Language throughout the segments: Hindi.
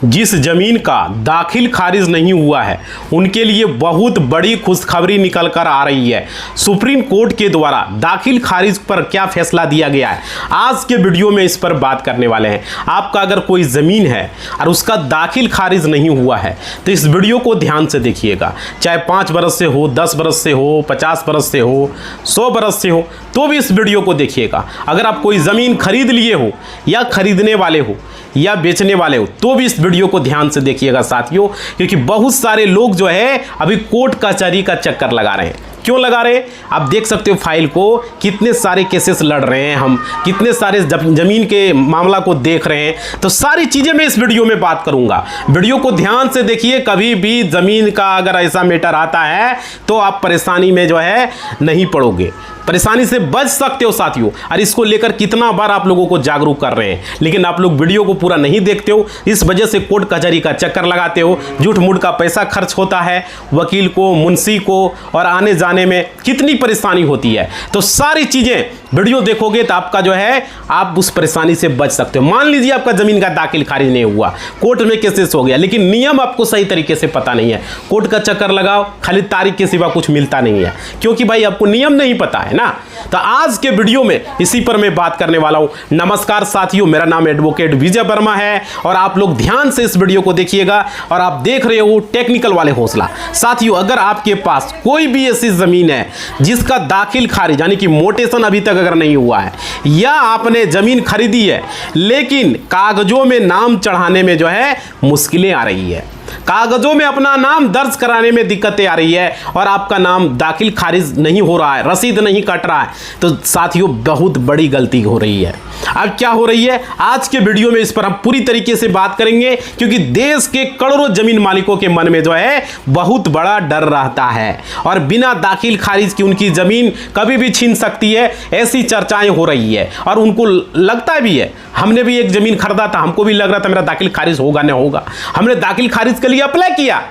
जिस जमीन का दाखिल खारिज नहीं हुआ है उनके लिए बहुत बड़ी खुशखबरी निकल कर आ रही है। सुप्रीम कोर्ट के द्वारा दाखिल खारिज पर क्या फैसला दिया गया है, आज के वीडियो में इस पर बात करने वाले हैं। आपका अगर कोई ज़मीन है और उसका दाखिल खारिज नहीं हुआ है तो इस वीडियो को ध्यान से देखिएगा। चाहे 5 बरस से हो, 10 बरस से हो, 50 बरस से हो, 100 बरस से हो, तो भी इस वीडियो को देखिएगा। अगर आप कोई ज़मीन खरीद लिए हो या खरीदने वाले हो या बेचने वाले हो तो भी इस वीडियो को ध्यान से देखिएगा साथियों, क्योंकि बहुत सारे लोग जो है अभी कोर्ट कचहरी का चक्कर लगा रहे हैं। क्यों लगा रहे हैं आप देख सकते हो फाइल को, कितने सारे केसेस लड़ रहे हैं, हम कितने सारे ज़मीन के मामला को देख रहे हैं। तो सारी चीज़ें मैं इस वीडियो में बात करूंगा। वीडियो को ध्यान से देखिए। कभी भी ज़मीन का अगर ऐसा मैटर आता है तो आप परेशानी में जो है नहीं पड़ोगे, परेशानी से बच सकते हो साथियों। और इसको लेकर कितना बार आप लोगों को जागरूक कर रहे हैं, लेकिन आप लोग वीडियो को पूरा नहीं देखते हो। इस वजह से कोर्ट कचहरी का चक्कर लगाते हो, झूठ मूठ का पैसा खर्च होता है वकील को, मुंशी को, और आने जाने में कितनी परेशानी होती है। तो सारी चीज़ें वीडियो देखोगे तो आपका जो है आप उस परेशानी से बच सकते हो। मान लीजिए आपका ज़मीन का दाखिल खारिज नहीं हुआ, कोर्ट में केसेस हो गया, लेकिन नियम आपको सही तरीके से पता नहीं है। कोर्ट का चक्कर लगाओ, खाली तारीख के सिवा कुछ मिलता नहीं है, क्योंकि भाई आपको नियम नहीं पता है ना। तो आज के वीडियो में इसी पर मैं बात करने वाला हूं। नमस्कार साथियों, मेरा नाम एडवोकेट विजय वर्मा है और आप लोग ध्यान से इस वीडियो को देखिएगा। और आप देख रहे हो टेक्निकल वाले हौसला। साथियों, अगर आपके पास कोई भी ऐसी जमीन है जिसका दाखिल खारिज यानी कि मोटेशन अभी तक अगर नहीं हुआ है, या आपने जमीन खरीदी है लेकिन कागजों में नाम चढ़ाने में जो है मुश्किलें आ रही है, कागजों में अपना नाम दर्ज कराने में दिक्कतें आ रही है और आपका नाम दाखिल खारिज नहीं हो रहा है, रसीद नहीं कट रहा है, तो साथियों बहुत बड़ी गलती हो रही है। अब क्या हो रही है, आज के वीडियो में इस पर हम पूरी तरीके से बात करेंगे, क्योंकि देश के करोड़ों जमीन मालिकों के मन में जो है बहुत बड़ा डर रहता है और बिना दाखिल खारिज की उनकी जमीन कभी भी छीन सकती है, ऐसी चर्चाएं हो रही है। और उनको लगता भी है, हमने भी एक जमीन खरीदा था, हमको भी लग रहा था मेरा दाखिल खारिज होगा ना होगा, हमने दाखिल खारिज के लिए अप्लाई किया,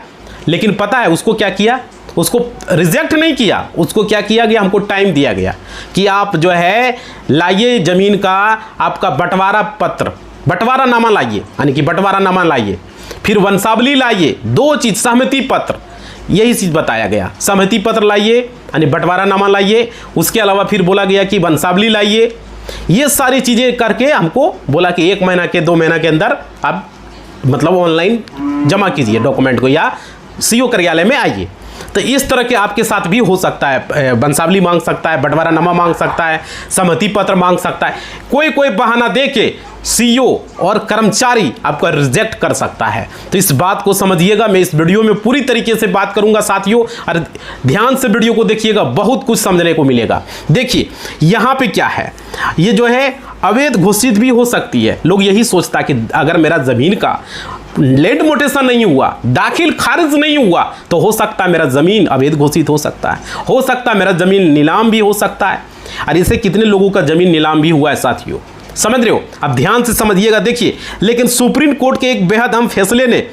लेकिन पता है उसको क्या किया, उसको रिजेक्ट नहीं किया, उसको क्या किया गया, हमको टाइम दिया गया कि आप जो है लाइए ज़मीन का आपका बंटवारा पत्र, बंटवारा नामा लाइए, यानी कि बंटवारा नामा लाइए, फिर वंशावली लाइए, 2 चीज़, सहमति पत्र, यही चीज़ बताया गया। सहमति पत्र लाइए यानी बंटवारा नामा लाइए, उसके अलावा फिर बोला गया कि वंशावली लाइए। ये सारी चीज़ें करके हमको बोला कि 1 महीना के 2 महीना के अंदर आप मतलब ऑनलाइन जमा कीजिए डॉक्यूमेंट को या सीओ कार्यालय में आइए। तो इस तरह के आपके साथ भी हो सकता है, वंशावली मांग सकता है, बंटवारा नामा मांग सकता है, सहमति पत्र मांग सकता है, कोई बहाना दे के सीईओ और कर्मचारी आपका रिजेक्ट कर सकता है। तो इस बात को समझिएगा, मैं इस वीडियो में पूरी तरीके से बात करूंगा साथियों, और ध्यान से वीडियो को देखिएगा, बहुत कुछ समझने को मिलेगा। देखिए यहाँ पे क्या है, ये जो है अवैध घोषित भी हो सकती है। लोग यही सोचता कि अगर मेरा ज़मीन का लैंड मोटेशन नहीं हुआ, दाखिल खारिज नहीं हुआ, तो हो सकता है मेरा ज़मीन अवैध घोषित हो सकता है मेरा ज़मीन नीलाम भी हो सकता है। और इससे कितने लोगों का ज़मीन नीलाम भी हुआ है साथियों, समझ रहे हो। अब ध्यान से समझिएगा। देखिए, लेकिन सुप्रीम कोर्ट के एक बेहद अहम फैसले ने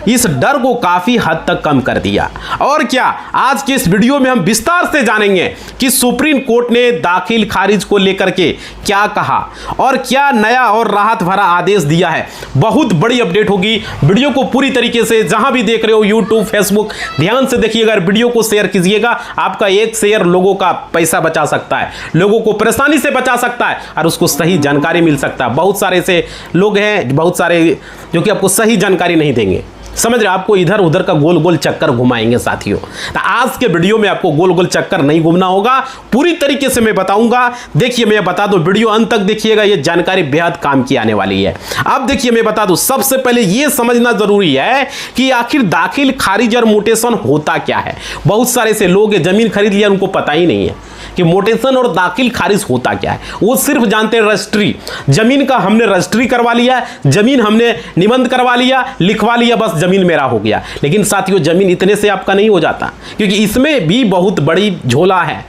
इस डर को काफ़ी हद तक कम कर दिया। और क्या, आज के इस वीडियो में हम विस्तार से जानेंगे कि सुप्रीम कोर्ट ने दाखिल खारिज को लेकर के क्या कहा और क्या नया और राहत भरा आदेश दिया है। बहुत बड़ी अपडेट होगी, वीडियो को पूरी तरीके से जहां भी देख रहे हो, यूट्यूब, फेसबुक, ध्यान से देखिएगा, वीडियो को शेयर कीजिएगा। आपका एक शेयर लोगों का पैसा बचा सकता है, लोगों को परेशानी से बचा सकता है और उसको सही जानकारी मिल सकता है। बहुत सारे ऐसे लोग हैं, बहुत सारे जो कि आपको सही जानकारी नहीं देंगे, समझ रहे, आपको इधर उधर का गोल गोल चक्कर घुमाएंगे साथियों। तो आज के वीडियो में आपको गोल गोल चक्कर नहीं घूमना होगा, पूरी तरीके से मैं बताऊंगा। देखिए, मैं बता दूं, वीडियो अंत तक देखिएगा, ये जानकारी बेहद काम की आने वाली है। अब देखिए, मैं बता दूं, सबसे पहले ये समझना जरूरी है कि आखिर दाखिल खारिज और मोटेशन होता क्या है। बहुत सारे ऐसे लोग जमीन खरीद लिया, उनको पता ही नहीं है कि मोटेशन और दाखिल खारिज होता क्या है। वो सिर्फ जानते हैं रजिस्ट्री, जमीन का हमने रजिस्ट्री करवा लिया, जमीन हमने निबंध करवा लिया, लिखवा लिया, बस जमीन मेरा हो गया। लेकिन साथियों, जमीन इतने से आपका नहीं हो जाता, क्योंकि इसमें भी बहुत बड़ी झोला है।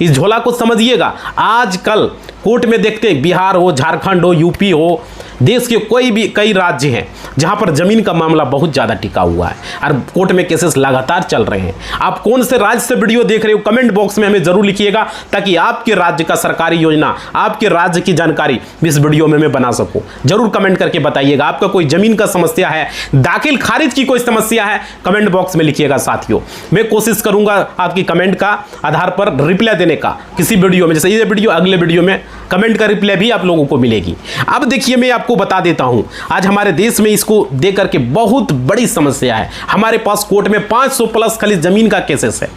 इस झोला को समझिएगा। आजकल कोर्ट में देखते हैं, बिहार हो, झारखंड हो, यूपी हो, देश के कई राज्य हैं जहां पर जमीन का मामला बहुत ज़्यादा टिका हुआ है और कोर्ट में केसेस लगातार चल रहे हैं। आप कौन से राज्य से वीडियो देख रहे हो कमेंट बॉक्स में हमें जरूर लिखिएगा, ताकि आपके राज्य का सरकारी योजना, आपके राज्य की जानकारी इस वीडियो में मैं बना सकूं। जरूर कमेंट करके बताइएगा। आपका कोई जमीन का समस्या है, दाखिल खारिज की कोई समस्या है, कमेंट बॉक्स में लिखिएगा साथियों। मैं कोशिश करूंगा आपकी कमेंट का आधार पर रिप्लाई देने का किसी वीडियो में, जैसे ये वीडियो, अगले वीडियो में कमेंट का रिप्लाई भी आप लोगों को मिलेगी। अब देखिए, मैं आपको बता देता हूं, आज हमारे देश में इसको देकर के बहुत बड़ी समस्या है। हमारे पास कोर्ट में 500 प्लस खाली जमीन का केसेस है।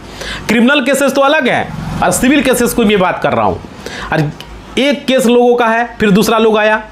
क्रिमिनल केसेस तो अलग है और सिविल केसेस को मैं बात कर रहा हूं। और एक केस लोगों का है, फिर दूसरा लोग आया,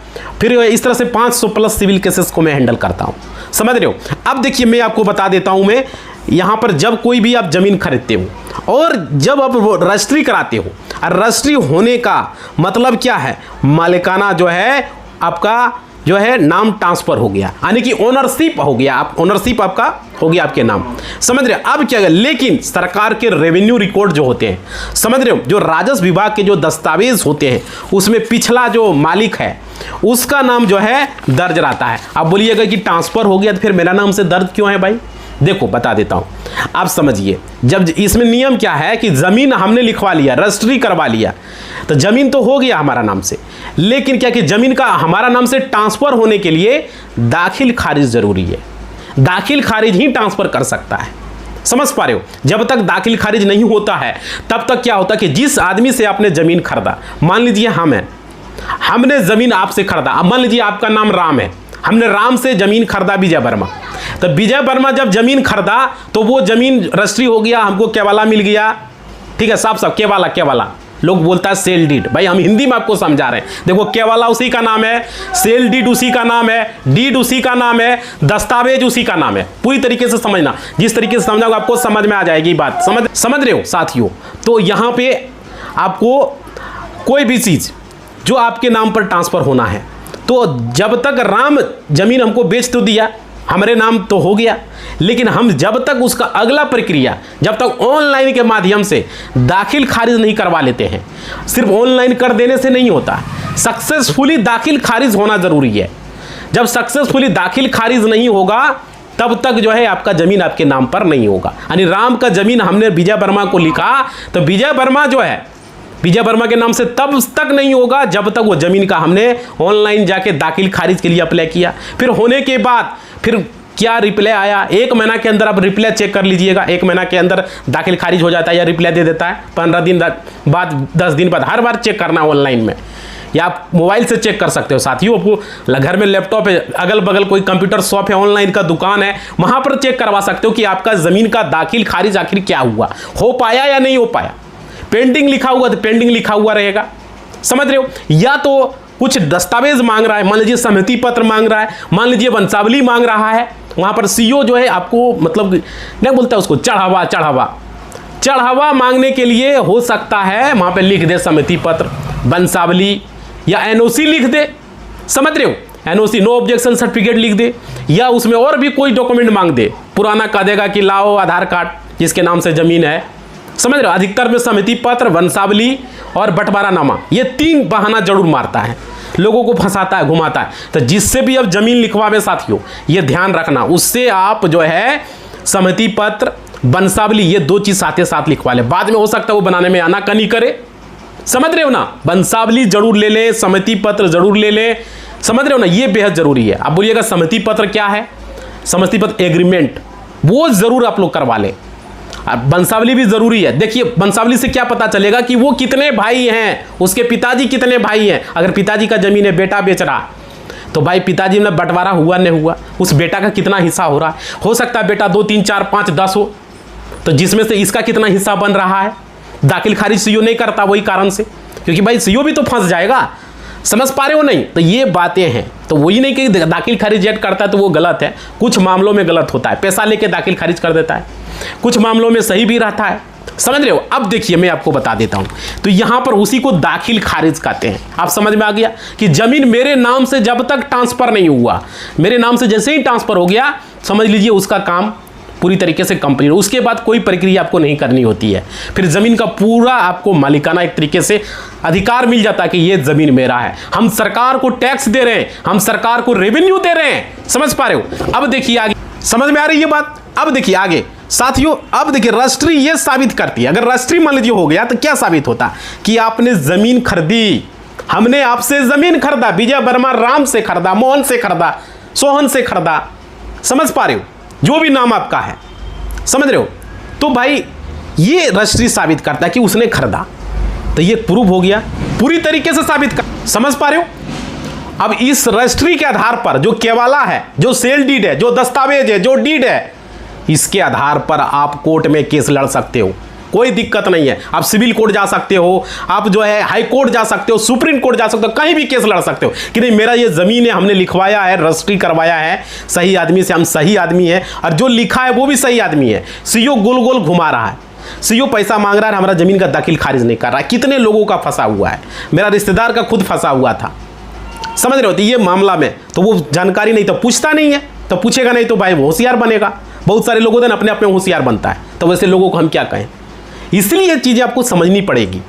फिर इस तरह से 500 प्लस सिविल केसेस को मैं हैंडल करता हूं। समझ रहे हो? अब देखिए, मैं आपको बता देता हूं, मैं यहां पर जब कोई भी आप जमीन खरीदते हो और जब आप रजिस्ट्री कराते हो, और रजिस्ट्री होने का मतलब क्या है, मालिकाना जो है आपका जो है नाम ट्रांसफर हो गया, यानी कि ओनरशिप हो गया, आप ओनरशिप आपका हो गया आपके नाम। समझ रहे हो? अब क्या है, लेकिन सरकार के रेवेन्यू रिकॉर्ड जो होते हैं, समझ रहे हो, जो राजस्व विभाग के जो दस्तावेज होते हैं, उसमें पिछला जो मालिक है उसका नाम जो है दर्ज रहता है। आप बोलिएगा कि ट्रांसफर हो गया तो फिर मेरा नाम से दर्ज क्यों है भाई? देखो बता देता हूं, आप समझिए। जब इसमें नियम क्या है कि जमीन हमने लिखवा लिया, रजिस्ट्री करवा लिया, तो जमीन तो हो गया हमारा नाम से, लेकिन क्या कि जमीन का हमारा नाम से ट्रांसफर होने के लिए दाखिल खारिज जरूरी है। दाखिल खारिज ही ट्रांसफर कर सकता है। समझ पा रहे हो? जब तक दाखिल खारिज नहीं होता है तब तक क्या होता है कि जिस आदमी से आपने जमीन खरीदा, मान लीजिए हमने जमीन आपसे खरीदा, अब मान लीजिए आपका नाम राम है, हमने राम से जमीन खरीदा विजय वर्मा, तो विजय वर्मा जब जमीन खरीदा तो वो जमीन रजिस्ट्री हो गया, हमको केवाला मिल गया। ठीक है, साफ केवाला लोग बोलता है सेल डीड। भाई हम हिंदी में आपको समझा रहे हैं। देखो, केवाला उसी का नाम है, सेल डीड उसी का नाम है, डीड उसी का नाम है, दस्तावेज उसी का नाम है। पूरी तरीके से समझना, जिस तरीके से समझाऊंगा आपको समझ में आ जाएगी बात। समझ रहे हो साथियों? तो यहां पे आपको कोई भी चीज जो आपके नाम पर ट्रांसफर होना है, तो जब तक राम जमीन हमको बेच तो दिया, हमारे नाम तो हो गया, लेकिन हम जब तक उसका अगला प्रक्रिया, जब तक ऑनलाइन के माध्यम से दाखिल खारिज नहीं करवा लेते हैं, सिर्फ ऑनलाइन कर देने से नहीं होता, सक्सेसफुली दाखिल खारिज होना जरूरी है। जब सक्सेसफुली दाखिल खारिज नहीं होगा तब तक जो है आपका जमीन आपके नाम पर नहीं होगा। यानी राम का जमीन हमने विजय वर्मा को लिखा, तो विजय वर्मा जो है विजय वर्मा के नाम से तब तक नहीं होगा जब तक वो जमीन का हमने ऑनलाइन जाके दाखिल खारिज के लिए अप्लाई किया। फिर होने के बाद फिर क्या रिप्लाई आया, 1 महीना के अंदर आप रिप्लाई चेक कर लीजिएगा, 1 महीना के अंदर दाखिल खारिज हो जाता है या रिप्लाई दे देता है। 15 दिन बाद, 10 दिन बाद, हर बार चेक करना ऑनलाइन में, या आप मोबाइल से चेक कर सकते हो साथियों। आपको घर में लैपटॉप है, अगल बगल कोई कंप्यूटर शॉप है, ऑनलाइन का दुकान है, वहां पर चेक करवा सकते हो कि आपका जमीन का दाखिल खारिज आखिर क्या हुआ, हो पाया या नहीं हो पाया। पेंडिंग लिखा हुआ तो पेंडिंग लिखा हुआ रहेगा। समझ रहे हो? या तो कुछ दस्तावेज मांग रहा है, मान लीजिए सहमति पत्र मांग रहा है, मान लीजिए वंशावली मांग रहा है, वहां पर सीओ जो है आपको मतलब नहीं बोलता उसको चढ़ावा मांगने के लिए हो सकता है वहां पे लिख दे सहमति पत्र, वंशावली या एनओसी लिख दे। समझ रहे हो? एनओसी, नो ऑब्जेक्शन सर्टिफिकेट लिख दे, या उसमें और भी कोई डॉक्यूमेंट मांग दे, पुराना कह देगा कि लाओ आधार कार्ड जिसके नाम से जमीन है। समझ रहे हो? अधिकतर में सहमति पत्र, वंशावली और बंटवारानामा, ये 3 बहाना जरूर मारता है, लोगों को फंसाता है, घुमाता है। तो जिससे भी अब जमीन लिखवावे साथियों, ये ध्यान रखना, उससे आप जो है सहमति पत्र, वंशावली, ये 2 चीज साथ साथ लिखवा ले। बाद में हो सकता है वो बनाने में आनाकानी करे। समझ रहे हो ना? वंशावली जरूर ले ले, सहमति पत्र जरूर ले ले। समझ रहे हो ना? ये बेहद जरूरी है। आप बोलिएगा सहमति पत्र क्या है? सहमति पत्र एग्रीमेंट, वो जरूर आप लोग करवा ले। वंशावली भी जरूरी है। देखिए, वंशावली से क्या पता चलेगा कि वो कितने भाई हैं, उसके पिताजी कितने भाई हैं। अगर पिताजी का जमीन है, बेटा बेच रहा, तो भाई पिताजी में बंटवारा हुआ नहीं हुआ, उस बेटा का कितना हिस्सा हो रहा है। हो सकता है बेटा 2, 3, 4, 5, 10 हो, तो जिसमें से इसका कितना हिस्सा बन रहा है। दाखिल खारिज सीओ नहीं करता वही कारण से, क्योंकि भाई सीओ भी तो फंस जाएगा। समझ पा रहे हो नहीं? तो ये बातें हैं। तो वही नहीं कि दाखिल खारिज जेट करता है तो वो गलत है, कुछ मामलों में गलत होता है, पैसा लेके दाखिल खारिज कर देता है, कुछ मामलों में सही भी रहता है। समझ रहे हो? अब देखिए, मैं आपको बता देता हूं, तो यहां पर उसी को दाखिल खारिज कहते हैं। आप समझ में आ गया कि जमीन मेरे नाम से जब तक ट्रांसफर नहीं हुआ, मेरे नाम से जैसे ही ट्रांसफर हो गया, समझ लीजिए उसका काम पूरी तरीके से कंप्लीट, उसके बाद कोई प्रक्रिया आपको नहीं करनी होती है, फिर ज़मीन का पूरा आपको मालिकाना एक तरीके से अधिकार मिल जाता है कि ये ज़मीन मेरा है। हम सरकार को टैक्स दे रहे हैं, हम सरकार को रेवेन्यू दे रहे हैं। समझ पा रहे हो? अब देखिए आगे, समझ में आ रही है बात? अब देखिए आगे साथियों, अब देखिए रजिस्ट्री ये साबित करती है, अगर रजिस्ट्री मान लीजिए हो गया तो क्या साबित होता कि आपने ज़मीन खरीदी, हमने आपसे ज़मीन खरीदा, विजय वर्मा राम से खरीदा, मोहन से खरीदा, सोहन से खरीदा। समझ पा रहे हो? जो भी नाम आपका है, समझ रहे हो? तो भाई ये रजिस्ट्री साबित करता है कि उसने खरीदा, तो ये प्रूफ हो गया, पूरी तरीके से साबित कर। समझ पा रहे हो? अब इस रजिस्ट्री के आधार पर जो केवाला है, जो सेल डीड है, जो दस्तावेज है, जो डीड है, इसके आधार पर आप कोर्ट में केस लड़ सकते हो, कोई दिक्कत नहीं है। आप सिविल कोर्ट जा सकते हो, आप जो है हाई कोर्ट जा सकते हो, सुप्रीम कोर्ट जा सकते हो, कहीं भी केस लड़ सकते हो कि नहीं मेरा ये ज़मीन है, हमने लिखवाया है, रजिस्ट्री करवाया है सही आदमी से, हम सही आदमी है और जो लिखा है वो भी सही आदमी है। सीओ गोल गोल घुमा रहा है, सीओ पैसा मांग रहा है, हमारा ज़मीन का दाखिल खारिज नहीं कर रहा है। कितने लोगों का फंसा हुआ है, मेरा रिश्तेदार का खुद फंसा हुआ था। समझ रहे हो? तो ये मामला में तो वो जानकारी नहीं, तो पूछता नहीं है, तो पूछेगा नहीं तो भाई वो होशियार बनेगा। बहुत सारे लोगों ने अपने अपने होशियार बनता है, तो वैसे लोगों को हम क्या कहें? इसलिए ये चीज़ें आपको समझनी पड़ेगी।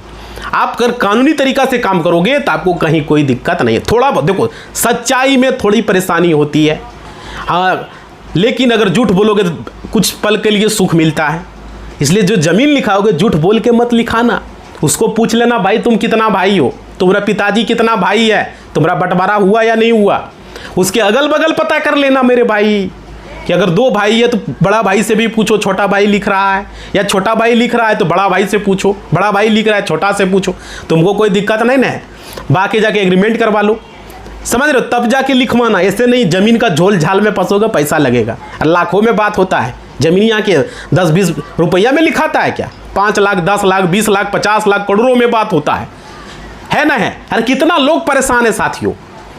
आप अगर कानूनी तरीका से काम करोगे तो आपको कहीं कोई दिक्कत नहीं है। थोड़ा बहुत देखो, सच्चाई में थोड़ी परेशानी होती है, हाँ, लेकिन अगर झूठ बोलोगे तो कुछ पल के लिए सुख मिलता है। इसलिए जो ज़मीन लिखाओगे झूठ बोल के मत लिखाना, उसको पूछ लेना भाई तुम कितना भाई हो, तुम्हारा पिताजी कितना भाई है, तुम्हारा बंटवारा हुआ या नहीं हुआ, उसके अगल बगल पता कर लेना मेरे भाई कि अगर 2 भाई है तो बड़ा भाई से भी पूछो छोटा भाई लिख रहा है, या छोटा भाई लिख रहा है तो बड़ा भाई से पूछो, बड़ा भाई लिख रहा है छोटा से पूछो, तुमको कोई दिक्कत नहीं ना है। बाकी जाके एग्रीमेंट करवा लो, समझ रहे हो? तब जाके लिखवाना, ऐसे नहीं ज़मीन का झोल झाल में फंसोगे, पैसा लगेगा। लाखों में बात होता है, ज़मीन यहाँ के 10-20 रुपया में लिखाता है क्या? 5 लाख, 10 लाख, 20 लाख, 50 लाख, करोड़ों में बात होता है ना? है अरे कितना लोग परेशान है साथियों।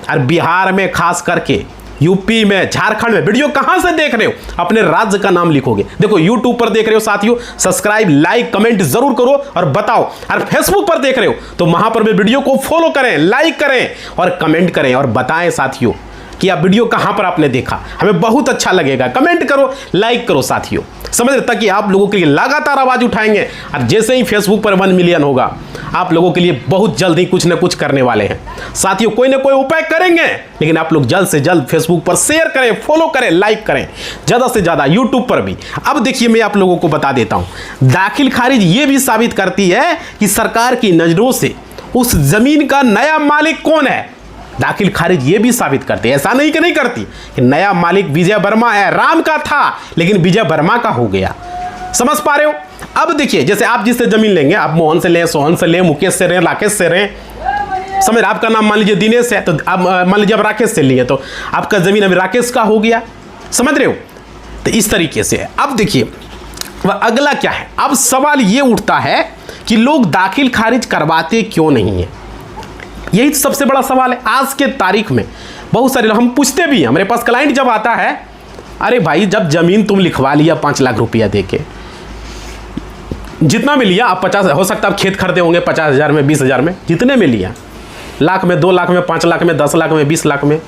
अरे बिहार में खास करके, यूपी में, झारखंड में, वीडियो कहां से देख रहे हो अपने राज्य का नाम लिखोगे। देखो यूट्यूब पर देख रहे हो साथियों, सब्सक्राइब लाइक कमेंट जरूर करो और बताओ। और फेसबुक पर देख रहे हो तो वहां पर भी वीडियो को फॉलो करें, लाइक करें और कमेंट करें और बताएं साथियों कि आप वीडियो कहां पर आपने देखा, हमें बहुत अच्छा लगेगा। कमेंट करो, लाइक करो साथियों, समझ रहे? ताकि आप लोगों के लिए लगातार आवाज उठाएंगे और जैसे ही फेसबुक पर 1 मिलियन होगा आप लोगों के लिए बहुत जल्द ही कुछ ना कुछ करने वाले हैं साथियों। कोई ना कोई उपाय करेंगे, लेकिन आप लोग जल्द से जल्द फेसबुक पर शेयर करें, फॉलो करें, लाइक करें ज़्यादा से ज़्यादा, यूट्यूब पर भी। अब देखिए मैं आप लोगों को बता देता हूं, दाखिल खारिज ये भी साबित करती है कि सरकार की नज़रों से उस जमीन का नया मालिक कौन है। दाखिल खारिज ये भी साबित करती है, ऐसा नहीं कि नहीं करती, कि नया मालिक विजय वर्मा है, राम का था लेकिन विजय वर्मा का हो गया। समझ पा रहे हो? अब देखिए जैसे आप जिससे जमीन लेंगे, आप मोहन से लें, सोहन से लें, मुकेश से लें, राकेश से लें, समझ, आपका नाम मान लीजिए दिनेश है तो आप मान लीजिए आप राकेश से लिए तो आपका जमीन अभी राकेश का हो गया। समझ रहे हो? तो इस तरीके से अब देखिए वह अगला क्या है। अब सवाल ये उठता है कि लोग दाखिल खारिज करवाते क्यों नहीं है, यही सबसे बड़ा सवाल है आज के तारीख में। बहुत सारे हम पूछते भी हैं, हमारे पास क्लाइंट जब आता है, अरे भाई जब ज़मीन तुम लिखवा लिया 5 लाख रुपया दे के, जितना में लिया, आप 50, हो सकता है आप खेत खरीदे होंगे 50,000 में, 20,000 में, जितने में लिया, लाख में, 2 लाख में, 5 लाख में, 10 लाख में, 20 लाख में,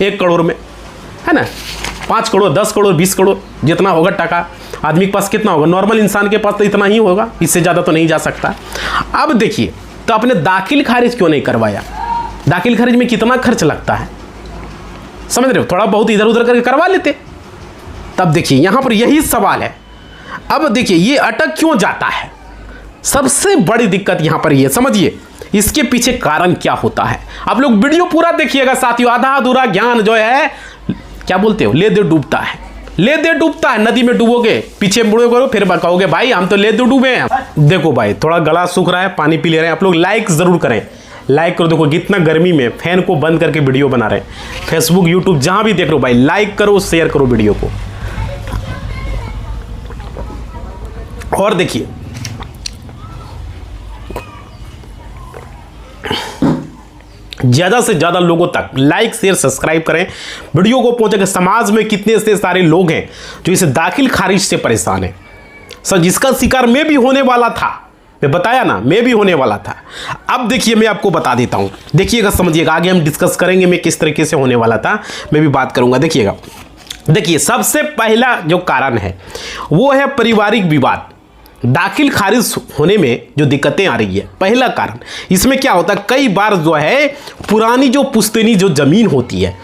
1 करोड़ में, है ना, 5 करोड़, 10 करोड़, 20 करोड़, जितना होगा टका आदमी के पास कितना होगा, नॉर्मल इंसान के पास तो इतना ही होगा, इससे ज़्यादा तो नहीं जा सकता। अब देखिए तो आपने दाखिल खारिज क्यों नहीं करवाया? दाखिल खारिज में कितना खर्च लगता है, समझ रहे हो? थोड़ा बहुत इधर उधर करके करवा लेते। तब देखिए यहां पर यही सवाल है। अब देखिए ये अटक क्यों जाता है, सबसे बड़ी दिक्कत यहां पर ये समझिए, इसके पीछे कारण क्या होता है। आप लोग वीडियो पूरा देखिएगा साथियों, आधा अधूरा ज्ञान जो है, क्या बोलते हो, ले दे डूबता है, ले दे डूबता है। नदी में डूबोगे, पीछे मुड़ोगे, फिर कहोगे भाई हम तो ले दे डूबे हैं। देखो भाई थोड़ा गला सूख रहा है, पानी पी ले रहे हैं। आप लोग लाइक जरूर करें, लाइक करो। देखो कितना गर्मी में फैन को बंद करके वीडियो बना रहे हैं। फेसबुक यूट्यूब जहां भी देख रहे हो भाई, लाइक करो, शेयर करो वीडियो को। और देखिए ज़्यादा से ज़्यादा लोगों तक लाइक शेयर सब्सक्राइब करें, वीडियो को पहुंचे। समाज में कितने से सारे लोग हैं जो इस दाखिल खारिज से परेशान हैं। सर जिसका शिकार मैं भी होने वाला था, मैं बताया ना, मैं भी होने वाला था। अब देखिए मैं आपको बता देता हूं, देखिएगा, समझिएगा, आगे हम डिस्कस करेंगे मैं किस तरीके से होने वाला था, मैं भी बात करूंगा। देखिएगा देखिए, सबसे पहला जो कारण है वो है पारिवारिक विवाद। दाखिल खारिज होने में जो दिक्कतें आ रही है, पहला कारण इसमें क्या होता है, कई बार जो है पुरानी जो पुश्तैनी जो ज़मीन होती है,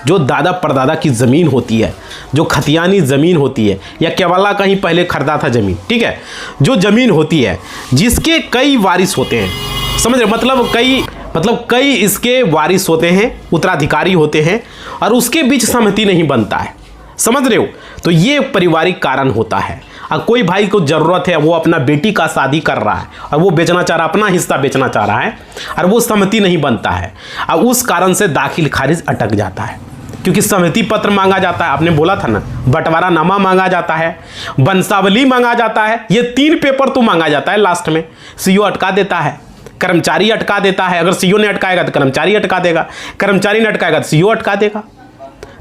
जो दादा परदादा की ज़मीन होती है, जो खतियानी ज़मीन होती है, या केवला कहीं पहले खरीदा था ज़मीन, ठीक है, जो ज़मीन होती है जिसके कई वारिस होते हैं, समझ रहे, मतलब कई इसके वारिस होते हैं, उत्तराधिकारी होते हैं, और उसके बीच सहमति नहीं बनता है, समझ रहे हो। तो ये पारिवारिक कारण होता है। और कोई भाई को ज़रूरत है, वो अपना बेटी का शादी कर रहा है और वो बेचना चाह रहा है, अपना हिस्सा बेचना चाह रहा है, और वो सहमति नहीं बनता है, और उस कारण से दाखिल खारिज अटक जाता है। क्योंकि सहमति पत्र मांगा जाता है, आपने बोला था ना, बंटवारा नामा मांगा जाता है, वंशावली मांगा जाता है, ये 3 पेपर तो मांगा जाता है। लास्ट में सीओ अटका देता है, कर्मचारी अटका देता है। अगर सीओ ने अटकाएगा तो कर्मचारी अटका देगा, कर्मचारी ने अटकाएगा तो सीओ अटका देगा।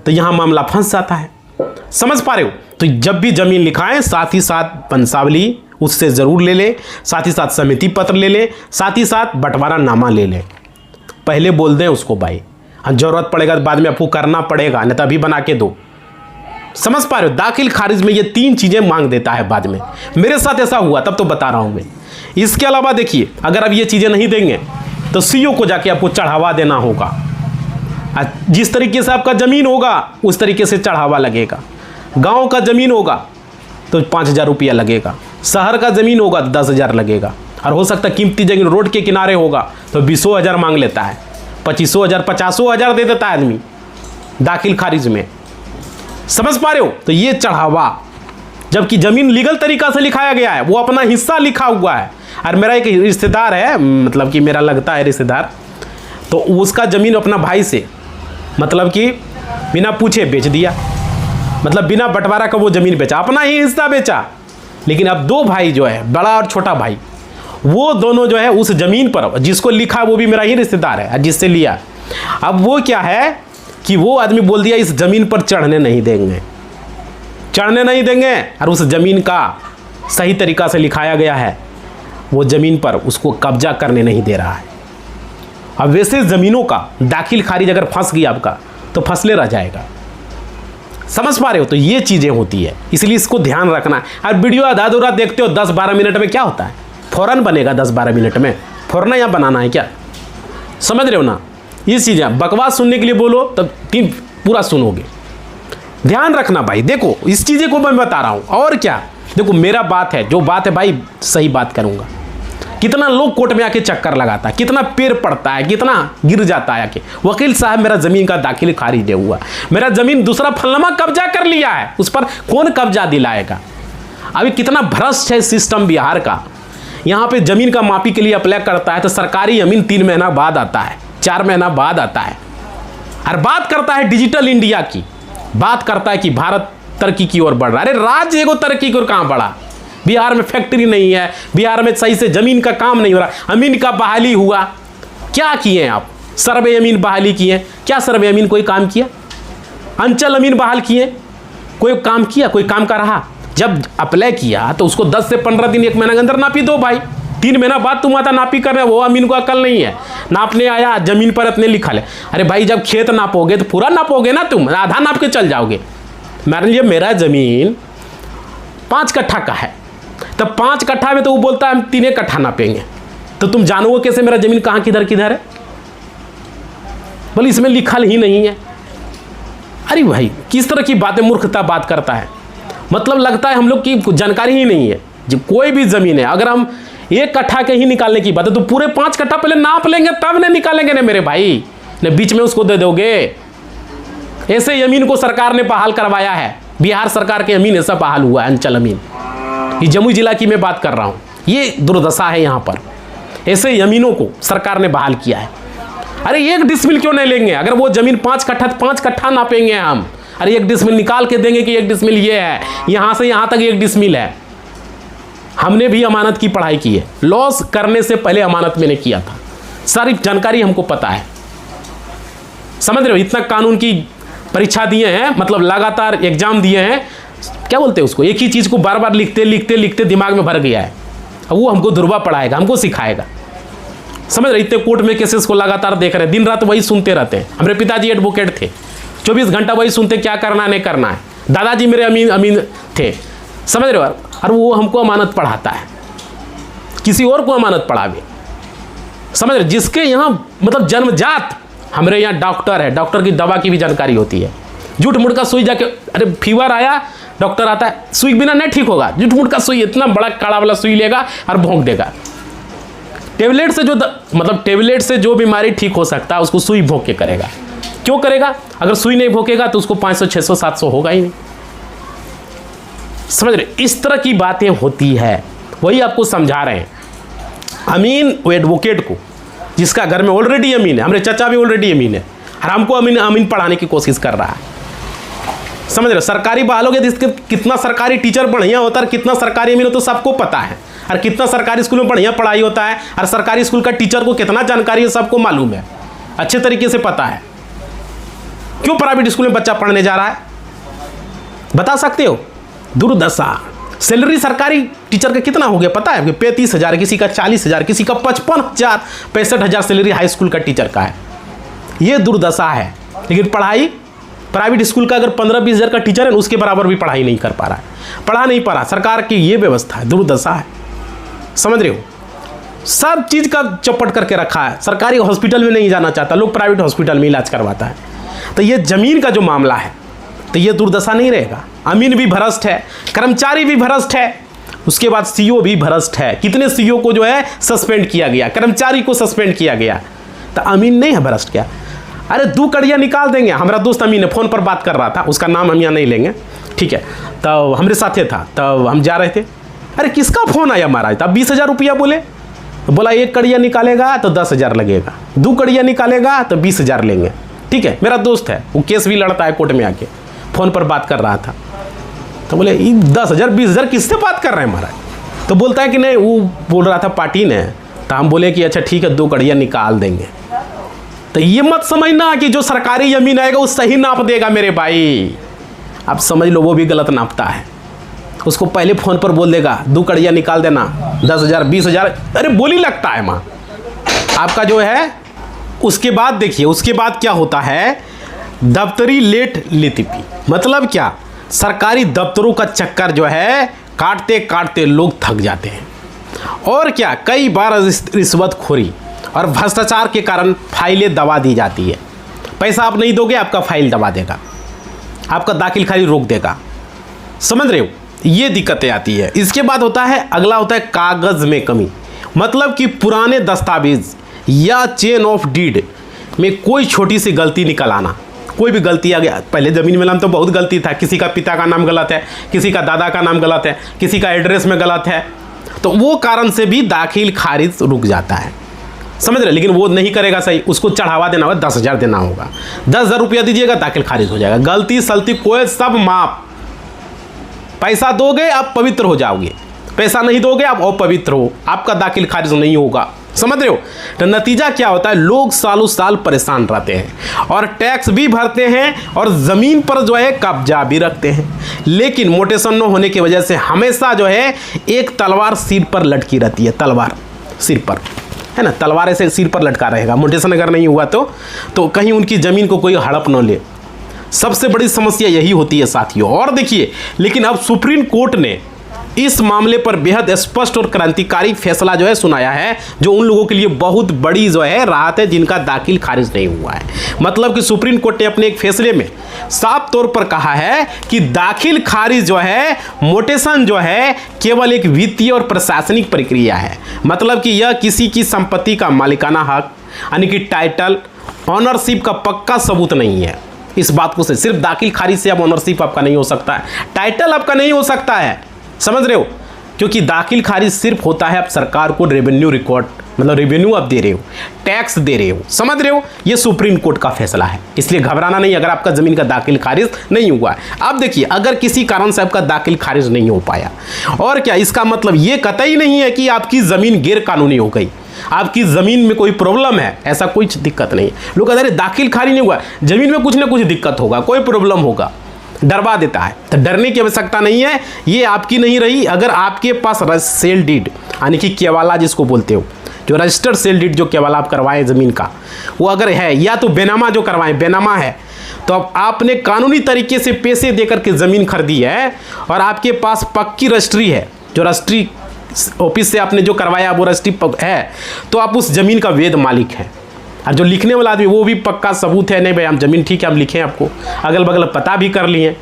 तो यहाँ मामला फंस जाता है, समझ पा रहे हो। तो जब भी जमीन लिखाएं, साथ ही साथ वंशावली उससे ज़रूर ले ले, साथ ही साथ सहमति पत्र ले ले, साथ ही साथ बंटवारा नामा ले ले। पहले बोल दें उसको भाई, ज़रूरत पड़ेगा तो बाद में आपको करना पड़ेगा, नहीं तो अभी बना के दो। समझ पा रहे हो, दाखिल खारिज में ये 3 चीज़ें मांग देता है बाद में। मेरे साथ ऐसा हुआ, तब तो बता रहा हूँ मैं। इसके अलावा देखिए, अगर आप ये चीज़ें नहीं देंगे तो सीओ को जाके आपको चढ़ावा देना होगा। जिस तरीके से आपका ज़मीन होगा उस तरीके से चढ़ावा लगेगा। गांव का ज़मीन होगा तो 5,000 रुपया लगेगा, शहर का ज़मीन होगा तो 10,000 लगेगा, और हो सकता है कीमती जमीन रोड के किनारे होगा तो 20,000 मांग लेता है, 25,000 50,000 दे देता है आदमी दाखिल खारिज में। समझ पा रहे हो। तो ये चढ़ावा, जबकि ज़मीन लीगल तरीका से लिखाया गया है, वो अपना हिस्सा लिखा हुआ है। और मेरा एक रिश्तेदार है, मतलब कि मेरा लगता है रिश्तेदार, तो उसका ज़मीन अपना भाई से मतलब कि बिना पूछे बेच दिया, मतलब बिना बंटवारा का वो ज़मीन बेचा, अपना ही हिस्सा बेचा। लेकिन अब 2 भाई जो है, बड़ा और छोटा भाई, वो दोनों जो है उस ज़मीन पर, जिसको लिखा वो भी मेरा ही रिश्तेदार है जिससे लिया, अब वो क्या है कि वो आदमी बोल दिया इस ज़मीन पर चढ़ने नहीं देंगे, और उस ज़मीन का सही तरीका से लिखाया गया है, वो ज़मीन पर उसको कब्जा करने नहीं दे रहा है। अब वैसे ज़मीनों का दाखिल खारिज अगर फंस गया आपका तो फसले रह जाएगा। समझ पा रहे हो। तो ये चीज़ें होती है, इसलिए इसको ध्यान रखना। और वीडियो आधा अधूरा देखते हो 10-12 मिनट में क्या होता है, फ़ौरन बनेगा 10-12 मिनट में, फ़ौरन यहाँ बनाना है क्या, समझ रहे हो ना। ये चीज़ें बकवास सुनने के लिए बोलो तब 3 पूरा सुनोगे। ध्यान रखना भाई। देखो इस चीज़ें को मैं बता रहा हूँ, और क्या, देखो मेरा बात है, जो बात है भाई सही बात करूँगा। कितना लोग कोर्ट में आके चक्कर लगाता है, कितना पैर पड़ता है, कितना गिर जाता है आके, वकील साहब मेरा ज़मीन का दाखिल खारिज हुआ, मेरा ज़मीन दूसरा फलनमा कब्जा कर लिया है, उस पर कौन कब्जा दिलाएगा। अभी कितना भ्रष्ट है सिस्टम बिहार का। यहाँ पे ज़मीन का मापी के लिए अप्लाई करता है तो सरकारी ज़मीन 3 महीना बाद आता है, 4 महीना बाद आता है। और बात करता है डिजिटल इंडिया की, बात करता है कि भारत तरक्की की ओर बढ़ रहा है। अरे राज्य को तरक्की की ओर कहाँ बढ़ा, बिहार में फैक्ट्री नहीं है, बिहार में सही से ज़मीन का काम नहीं हो रहा। अमीन का बहाली हुआ, क्या किए हैं आप, सर्वे अमीन बहाली किए, क्या सर्वे अमीन कोई काम किया, अंचल अमीन बहाल किए, कोई काम किया, कोई काम का रहा। जब अप्लाई किया तो उसको 10 से 15 दिन 1 महीना के अंदर नापी दो भाई, 3 महीना बाद तुम आता नापी कर रहे हो, वो अमीन को अकल नहीं है, नापने आया ज़मीन पर इतने लिखा है। अरे भाई जब खेत नापोगे तो पूरा नापोगे ना, तुम आधा नाप के चल जाओगे। मान लीजिए मेरा ज़मीन 5 कट्ठा का है, तब 5 कट्ठा में तो वो बोलता है हम 3 कट्ठा नापेंगे, तो तुम जानोगे कैसे मेरा ज़मीन कहाँ किधर है, बोले इसमें लिखा ही नहीं है। अरे भाई किस तरह की बातें, मूर्खता बात करता है, मतलब लगता है हम लोग की जानकारी ही नहीं है। जब कोई भी ज़मीन है, अगर हम 1 कट्ठा के ही निकालने की बात है तो पूरे 5 कट्ठा पहले नाप लेंगे तब न निकालेंगे ना मेरे भाई, न बीच में उसको दे दोगे। ऐसे ज़मीन को सरकार ने बहाल करवाया है, बिहार सरकार के ज़मीन ऐसा बहाल हुआ है, अंचल अमीन, ये जमुई जिला की मैं बात कर रहा हूँ। ये दुर्दशा है यहाँ पर, ऐसे ज़मीनों को सरकार ने बहाल किया है। अरे 1 डिसमिल क्यों नहीं लेंगे, अगर वो ज़मीन 5 कट्ठा तो 5 कट्ठा नापेंगे हम। अरे 1 डिसमिल निकाल के देंगे कि 1 डिसमिल ये है, यहाँ से यहाँ तक 1 डिसमिल है। हमने भी अमानत की पढ़ाई की है, लॉस करने से पहले अमानत मैंने किया था, सारी जानकारी हमको पता है। समझ रहे हो, इतना कानून की परीक्षा दिए हैं, मतलब लगातार एग्जाम दिए हैं, क्या बोलते हैं उसको, एक ही चीज़ को बार बार लिखते लिखते लिखते दिमाग में भर गया है। अब वो हमको ध्रुवा पढ़ाएगा, हमको सिखाएगा। समझ रहे, इतने कोर्ट में केसेस को लगातार देख रहे हैं, दिन रात वही सुनते रहते हैं। हमारे पिताजी एडवोकेट थे, 24 घंटा वही सुनते क्या करना नहीं करना है। दादाजी मेरे अमीन थे, समझ रहे हो, और वो हमको अमानत पढ़ाता है, किसी और को अमानत पढ़ावे, समझ रहे। जिसके यहाँ मतलब जन्मजात, हमारे यहाँ डॉक्टर है, डॉक्टर की दवा की भी जानकारी होती है। झूठ मूठ का सुई जाके, अरे फीवर आया, डॉक्टर आता है, सुई बिना नहीं ठीक होगा, झूठ मूठ का सुई, इतना बड़ा काड़ा वाला सुई लेगा और भोंक देगा। टेबलेट से जो मतलब टेबलेट से जो बीमारी ठीक हो सकता है उसको सुई भोंक के करेगा। क्यों करेगा? अगर सुई नहीं भोंकेगा तो उसको 500 600 700 होगा ही नहीं, समझ रहे। इस तरह की बातें होती है, वही आपको समझा रहे हैं। अमीन वो एडवोकेट को, जिसका घर में ऑलरेडी अमीन है, हमारे चाचा भी ऑलरेडी अमीन है, और हमको अमीन पढ़ाने की कोशिश कर रहा है, समझ रहे। सरकारी बहालोगे तो इसके कितना सरकारी टीचर बढ़िया होता है, कितना सरकारी अमीन होता है सबको पता है, और कितना सरकारी स्कूल में बढ़िया पढ़ाई होता है, और सरकारी स्कूल का टीचर को कितना जानकारी है सबको मालूम है, अच्छे तरीके से पता है। क्यों प्राइवेट स्कूल में बच्चा पढ़ने जा रहा है, बता सकते हो? दुर्दशा। सैलरी सरकारी टीचर का कितना हो गया पता है? 35,000, किसी का 40,000, किसी का 55,000, 65,000 सैलरी हाई स्कूल का टीचर का है। ये दुर्दशा है। लेकिन पढ़ाई प्राइवेट स्कूल का अगर 15-20 हज़ार का टीचर है, उसके बराबर भी पढ़ाई नहीं कर पा रहा है, पढ़ा नहीं पा रहा। सरकार की ये व्यवस्था है, दुर्दशा है, समझ रहे हो। सब चीज़ का चौपट करके रखा है। सरकारी हॉस्पिटल में नहीं जाना चाहता, लोग प्राइवेट हॉस्पिटल में इलाज करवाता है। तो ये ज़मीन का जो मामला है, तो ये दुर्दशा नहीं रहेगा। अमीन भी भ्रष्ट है, कर्मचारी भी भ्रष्ट है, उसके बाद सीईओ भी भ्रष्ट है। कितने सीईओ को जो है सस्पेंड किया गया, कर्मचारी को सस्पेंड किया गया, तो अमीन नहीं है भ्रष्ट क्या? अरे 2 कड़ियाँ निकाल देंगे। हमारा दोस्त अमीन है, फ़ोन पर बात कर रहा था, उसका नाम हम यहाँ नहीं लेंगे, ठीक है। तो हमारे साथे था, तब हम जा रहे थे, अरे किसका फ़ोन आया महाराज, तब 20,000 रुपया बोले, बोला 1 कड़िया निकालेगा तो 10,000 लगेगा, 2 कड़िया निकालेगा तो 20,000 लेंगे, ठीक है। मेरा दोस्त है, वो केस भी लड़ता है कोर्ट में आके, फ़ोन पर बात कर रहा था। तो बोले 10,000 20,000 किससे बात कर रहे हैं महाराज? तो बोलता है कि नहीं, वो बोल रहा था पार्टी ने। तो हम बोले कि अच्छा ठीक है, 2 कड़िया निकाल देंगे। तो ये मत समझना कि जो सरकारी ज़मीन आएगा वो सही नाप देगा मेरे भाई, आप समझ लो वो भी गलत नापता है। उसको पहले फ़ोन पर बोल देगा 2 कड़िया निकाल देना, 10,000 20,000, अरे बोली लगता है माँ आपका जो है। उसके बाद देखिए, उसके बाद क्या होता है, दफ्तरी लेट लितिपी, मतलब क्या, सरकारी दफ्तरों का चक्कर जो है काटते काटते लोग थक जाते हैं। और क्या, कई बार रिश्वतखोरी और भ्रष्टाचार के कारण फाइलें दबा दी जाती है। पैसा आप नहीं दोगे, आपका फाइल दबा देगा, आपका दाखिल खारिज रोक देगा, समझ रहे हो। ये दिक्कतें आती है। इसके बाद होता है, अगला होता है कागज़ में कमी, मतलब कि पुराने दस्तावेज या चेन ऑफ डीड में कोई छोटी सी गलती निकल आना। कोई भी गलती आ गया, पहले ज़मीन मिलान तो बहुत गलती था, किसी का पिता का नाम गलत है, किसी का दादा का नाम गलत है, किसी का एड्रेस में गलत है, तो वो कारण से भी दाखिल खारिज रुक जाता है, समझ रहे। लेकिन वो नहीं करेगा सही, उसको चढ़ावा देना होगा, 10,000 देना होगा, 10,000 रुपया दीजिएगा, दाखिल खारिज हो जाएगा। गलती सलती कोई सब माफ। पैसा दोगे आप पवित्र हो जाओगे, पैसा नहीं दोगे आप अपवित्र हो, आपका दाखिल खारिज नहीं होगा, समझ रहे हो। तो नतीजा क्या होता है, लोग सालों साल परेशान रहते हैं और टैक्स भी भरते हैं और ज़मीन पर जो है कब्जा भी रखते हैं। लेकिन मोटेशन न होने की वजह से हमेशा जो है एक तलवार सिर पर लटकी रहती है, तलवार सिर पर है ना, तलवार ऐसे सिर पर लटका रहेगा। मोटेशन अगर नहीं हुआ तो कहीं उनकी ज़मीन को कोई हड़प न ले। सबसे बड़ी समस्या यही होती है साथियों। और देखिए, लेकिन अब सुप्रीम कोर्ट ने इस मामले पर बेहद स्पष्ट और क्रांतिकारी फैसला जो है सुनाया है, जो उन लोगों के लिए बहुत बड़ी जो है राहत है जिनका दाखिल खारिज नहीं हुआ है। मतलब कि सुप्रीम कोर्ट ने अपने एक फैसले में साफ तौर पर कहा है कि दाखिल खारिज जो है, मोटेशन जो है, केवल एक वित्तीय और प्रशासनिक प्रक्रिया है। मतलब कि यह किसी की संपत्ति का मालिकाना हक यानी कि टाइटल, ऑनरशिप का पक्का सबूत नहीं है। इस बात को से सिर्फ दाखिल खारिज से अब ऑनरशिप आपका नहीं हो सकता है, टाइटल आपका नहीं हो सकता है, समझ रहे हो। क्योंकि दाखिल खारिज सिर्फ होता है आप सरकार को रेवेन्यू रिकॉर्ड, मतलब रेवेन्यू आप दे रहे हो, टैक्स दे रहे हो, समझ रहे हो। ये सुप्रीम कोर्ट का फैसला है, इसलिए घबराना नहीं अगर आपका ज़मीन का दाखिल खारिज नहीं हुआ है। अब देखिए, अगर किसी कारण से आपका दाखिल खारिज नहीं हो पाया, और क्या, इसका मतलब ये कतई नहीं है कि आपकी ज़मीन गैर कानूनी हो गई, आपकी ज़मीन में कोई प्रॉब्लम है, ऐसा कोई दिक्कत नहीं है। लोग कहते हैं दाखिल खारिज नहीं हुआ, ज़मीन में कुछ ना कुछ दिक्कत होगा, कोई प्रॉब्लम होगा, डरवा देता है। तो डरने की आवश्यकता नहीं है, ये आपकी नहीं रही। अगर आपके पास सेल डीड यानी कि केवाला जिसको बोलते हो, जो रजिस्टर्ड सेल डीड जो केवल आप करवाएं ज़मीन का, वो अगर है, या तो बेनामा जो करवाएं, बेनामा है तो अब आपने कानूनी तरीके से पैसे देकर के ज़मीन खरीदी है और आपके पास पक्की रजिस्ट्री है, जो रजिस्ट्री ऑफिस से आपने जो करवाया वो रजिस्ट्री है, तो आप उस ज़मीन का वैध मालिक हैं। और जो लिखने वाला आदमी वो भी पक्का सबूत है, नहीं भाई हम ज़मीन ठीक है, हम लिखें, आपको अगल बगल पता भी कर लिए,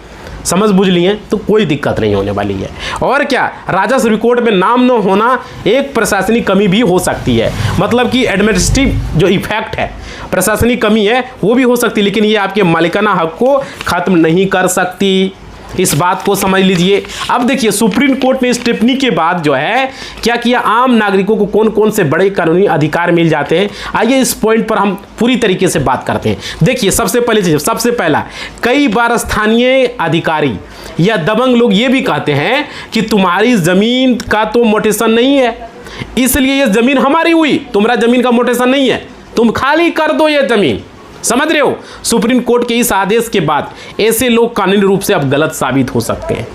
समझ बुझ लिए, तो कोई दिक्कत नहीं होने वाली है। और क्या, राजस्व रिकॉर्ड में नाम न होना एक प्रशासनिक कमी भी हो सकती है, मतलब कि एडमिनिस्ट्रेटिव जो इफेक्ट है, प्रशासनिक कमी है वो भी हो सकती है, लेकिन ये आपके मालिकाना हक को खत्म नहीं कर सकती। इस बात को समझ लीजिए। अब देखिए सुप्रीम कोर्ट ने इस टिप्पणी के बाद जो है क्या किया, आम नागरिकों को कौन कौन से बड़े कानूनी अधिकार मिल जाते हैं, आइए इस पॉइंट पर हम पूरी तरीके से बात करते हैं। देखिए सबसे पहला, कई बार स्थानीय अधिकारी या दबंग लोग ये भी कहते हैं कि तुम्हारी ज़मीन का तो मोटेशन नहीं है, इसलिए ये ज़मीन हमारी हुई, तुम्हारा ज़मीन का मोटेशन नहीं है, तुम खाली कर दो ये ज़मीन। समझ रहे हो, सुप्रीम कोर्ट के इस आदेश के बाद ऐसे लोग कानूनी रूप से अब गलत साबित हो सकते हैं।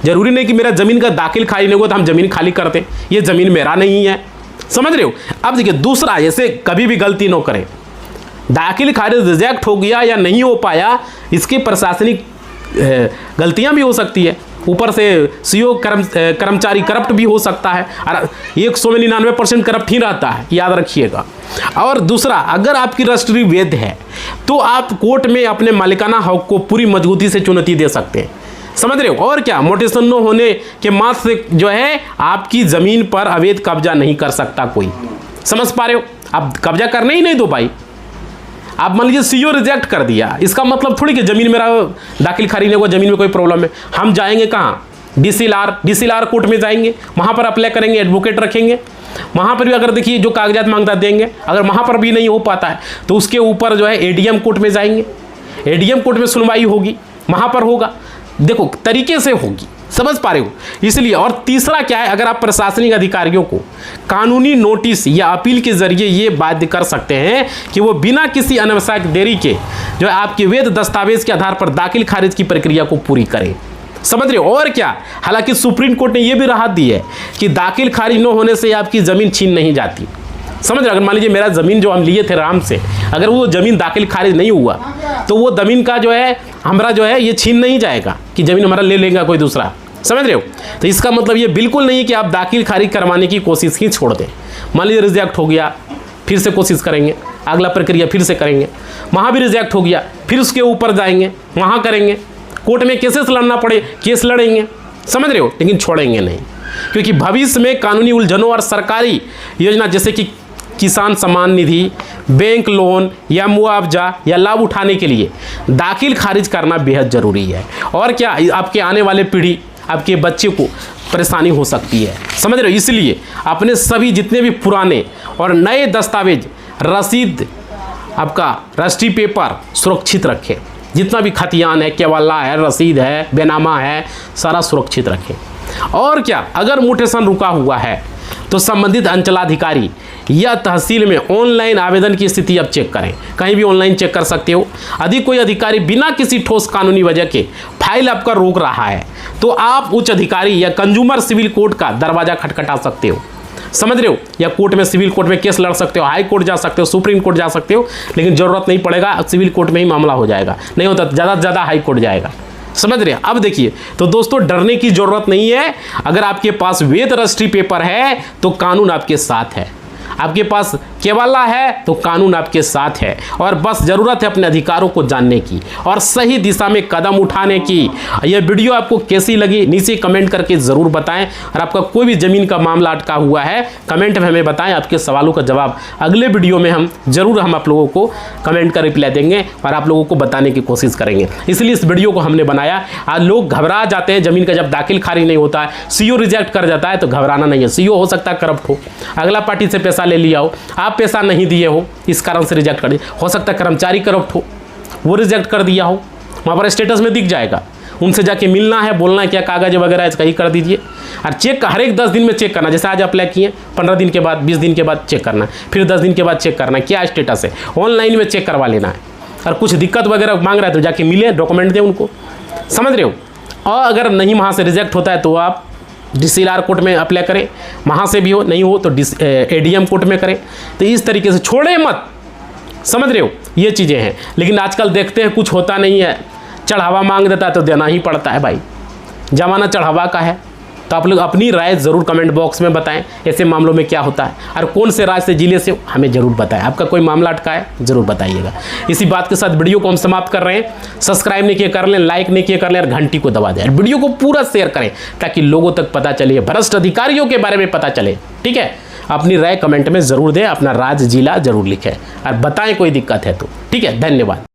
जरूरी नहीं कि मेरा ज़मीन का दाखिल खाली नहीं हुआ तो हम ज़मीन खाली करते, ये ज़मीन मेरा नहीं है। समझ रहे हो। अब देखिए दूसरा, जैसे कभी भी गलती न करें, दाखिल खारिज रिजेक्ट हो गया या नहीं हो पाया, इसकी प्रशासनिक गलतियां भी हो सकती है, ऊपर से सीओ कर्मचारी करप्ट भी हो सकता है, और 199% करप्ट ही रहता है, याद रखिएगा। और दूसरा, अगर आपकी रजिस्ट्री वैध है तो आप कोर्ट में अपने मालिकाना हक को पूरी मजबूती से चुनौती दे सकते हैं। समझ रहे हो। और क्या, मोटेशन न होने के मात्र से जो है आपकी ज़मीन पर अवैध कब्जा नहीं कर सकता कोई। समझ पा रहे हो। आप कब्जा करने ही नहीं दो भाई। आप मान लीजिए सीओ रिजेक्ट कर दिया, इसका मतलब थोड़ी कि ज़मीन मेरा दाखिल खारिज नहीं हुआ, ज़मीन में कोई प्रॉब्लम है। हम जाएंगे कहाँ, डीसीएलआर कोर्ट में जाएंगे, वहाँ पर अप्लाई करेंगे, एडवोकेट रखेंगे, वहाँ पर भी अगर देखिए जो कागजात मांगता देंगे, अगर वहाँ पर भी नहीं हो पाता है तो उसके ऊपर जो है एडीएम कोर्ट में जाएंगे, एडीएम कोर्ट में सुनवाई होगी, वहाँ पर होगा। देखो तरीके से होगी, समझ पा रहे हो। इसलिए, और तीसरा क्या है, अगर आप प्रशासनिक अधिकारियों को कानूनी नोटिस या अपील के जरिए ये बाध्य कर सकते हैं कि वो बिना किसी अनावश्यक देरी के जो है आपके वैध दस्तावेज के आधार पर दाखिल खारिज की प्रक्रिया को पूरी करें। समझ रहे हो। और क्या, हालांकि सुप्रीम कोर्ट ने यह भी राहत दी है कि दाखिल खारिज न होने से आपकी ज़मीन छीन नहीं जाती। समझ रहे हो। अगर मान लीजिए मेरा ज़मीन जो हम लिए थे राम से, अगर वो ज़मीन दाखिल खारिज नहीं हुआ तो वो ज़मीन का जो है हमारा जो है ये छीन नहीं जाएगा कि ज़मीन हमारा ले लेगा कोई दूसरा। समझ रहे हो। तो इसका मतलब ये बिल्कुल नहीं कि आप दाखिल खारिज करवाने की कोशिश ही छोड़ दें। मान लीजिए रिजेक्ट हो गया, फिर से कोशिश करेंगे, अगला प्रक्रिया फिर से करेंगे, वहाँ भी रिजेक्ट हो गया, फिर उसके ऊपर जाएंगे, वहाँ करेंगे, कोर्ट में केसेस लड़ना पड़े, केस लड़ेंगे। समझ रहे हो। लेकिन छोड़ेंगे नहीं, क्योंकि भविष्य में कानूनी उलझनों और सरकारी योजना जैसे कि किसान सम्मान निधि, बैंक लोन या मुआवजा या लाभ उठाने के लिए दाखिल खारिज करना बेहद ज़रूरी है। और क्या, आपके आने वाले पीढ़ी, आपके बच्चे को परेशानी हो सकती है। समझ रहे हो। इसलिए अपने सभी जितने भी पुराने और नए दस्तावेज, रसीद, आपका रजिस्ट्री पेपर सुरक्षित रखें। जितना भी खतियान है, केवल्ला है, रसीद है, बेनामा है, सारा सुरक्षित रखें। और क्या, अगर म्यूटेशन रुका हुआ है तो संबंधित अंचलाधिकारी या तहसील में ऑनलाइन आवेदन की स्थिति अब चेक करें। कहीं भी ऑनलाइन चेक कर सकते हो। यदि कोई अधिकारी बिना किसी ठोस कानूनी वजह के फाइल आपका रोक रहा है तो आप उच्च अधिकारी या कंज्यूमर सिविल कोर्ट का दरवाज़ा खटखटा सकते हो। समझ रहे हो। या कोर्ट में, सिविल कोर्ट में केस लड़ सकते हो, हाई कोर्ट जा सकते हो, सुप्रीम कोर्ट जा सकते हो, लेकिन ज़रूरत नहीं पड़ेगा, सिविल कोर्ट में ही मामला हो जाएगा। नहीं होता ज़्यादा से ज़्यादा हाई कोर्ट जाएगा। समझ रहे हैं। अब देखिए, तो दोस्तों डरने की ज़रूरत नहीं है। अगर आपके पास वैध रजिस्ट्री पेपर है तो कानून आपके साथ है, आपके पास केवल्ला है तो कानून आपके साथ है। और बस ज़रूरत है अपने अधिकारों को जानने की और सही दिशा में कदम उठाने की। यह वीडियो आपको कैसी लगी नीचे कमेंट करके ज़रूर बताएं। और आपका कोई भी ज़मीन का मामला अटका हुआ है कमेंट में हमें बताएं। आपके सवालों का जवाब अगले वीडियो में हम आप लोगों को कमेंट कर रिप्लाई देंगे और आप लोगों को बताने की कोशिश करेंगे। इसलिए इस वीडियो को हमने बनाया। आज लोग घबरा जाते हैं, ज़मीन का जब दाखिल खारिज नहीं होता है, सीओ रिजेक्ट कर जाता है, तो घबराना नहीं है। सीओ हो सकता है करप्ट हो, अगला पार्टी से पैसा ले लिया हो, आप पैसा नहीं दिए हो, इस कारण से रिजेक्ट कर दिया। हो सकता है कर्मचारी करप्ट हो, वो रिजेक्ट कर दिया हो, वहाँ पर स्टेटस में दिख जाएगा। उनसे जाके मिलना है, बोलना है क्या कागज वगैरह इसका ही कर दीजिए। और चेक हर एक 10 दिन में चेक करना। जैसे आज अप्लाई किए, 15 दिन के बाद, 20 दिन के बाद चेक करना, फिर 10 दिन के बाद चेक करना क्या स्टेटस है। ऑनलाइन में चेक करवा लेना है। और कुछ दिक्कत वगैरह मांग रहा है तो जाके मिले, डॉक्यूमेंट दें उनको। समझ रहे हो। और अगर नहीं वहाँ से रिजेक्ट होता है तो आप DCLR कोर्ट में अप्लाई करें, वहाँ से भी हो, नहीं हो तो ADM कोर्ट में करें। तो इस तरीके से छोड़े मत, समझ रहे हो, ये चीज़ें हैं। लेकिन आजकल देखते हैं कुछ होता नहीं है, चढ़ावा मांग देता है तो देना ही पड़ता है भाई, जमाना चढ़ावा का है। तो आप लोग अपनी राय ज़रूर कमेंट बॉक्स में बताएं, ऐसे मामलों में क्या होता है और कौन से राज्य से जिले से हमें ज़रूर बताएं। आपका कोई मामला अटका है ज़रूर बताइएगा। इसी बात के साथ वीडियो को हम समाप्त कर रहे हैं। सब्सक्राइब नहीं किए कर लें, लाइक नहीं किए कर लें और घंटी को दबा दें, वीडियो को पूरा शेयर करें ताकि लोगों तक पता चले, भ्रष्ट अधिकारियों के बारे में पता चले। ठीक है, अपनी राय कमेंट में ज़रूर दें, अपना राज्य जिला ज़रूर लिखें और बताएं कोई दिक्कत है तो। ठीक है, धन्यवाद।